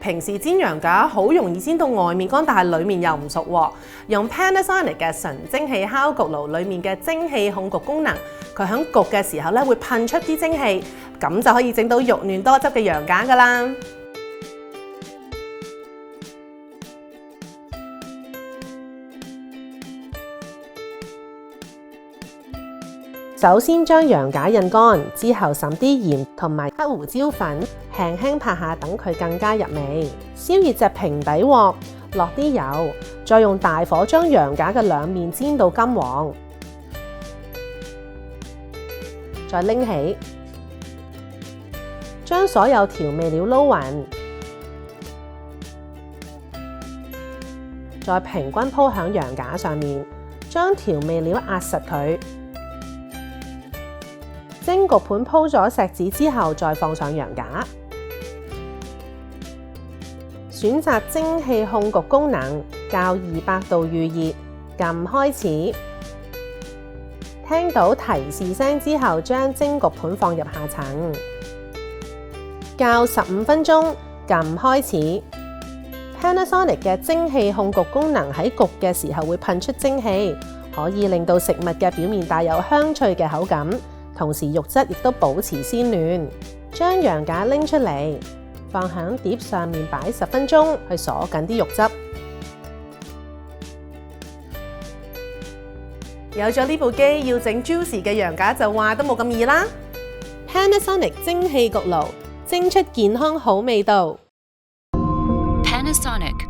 平時煎羊架好容易煎到外面乾，但係裡面又唔熟喎。用 Panasonic 嘅純蒸汽烤焗爐裡面嘅蒸汽控焗功能，佢喺焗嘅時候咧會噴出啲蒸汽，咁就可以整到肉嫩多汁嘅羊架㗎啦。首先將羊架印乾，之後滲啲鹽同埋黑胡椒粉，輕輕拍下，等佢更加入味。燒熱隻平底鑊，落啲油，再用大火將羊架嘅兩面煎到金黃，再拎起，將所有調味料撈勻，再平均鋪響羊架上面，將調味料壓實佢。蒸焗盤鋪咗錫紙之後，再放上羊架，選擇蒸汽控焗功能，較200度預熱，撳開始。聽到提示聲之後，將蒸焗盤放入下層，較15分鐘，撳開始。Panasonic 嘅蒸汽控焗功能喺焗嘅時候會噴出蒸汽，可以令到食物嘅表面帶有香脆嘅口感。同時肉質亦都保持鮮嫩。將羊架拎出嚟，放響碟上面擺10分鐘，去鎖緊啲肉汁。有咗呢部機，要整 juicy 嘅羊架就話都冇咁易啦。Panasonic 蒸汽焗爐，蒸出健康好味道。Panasonic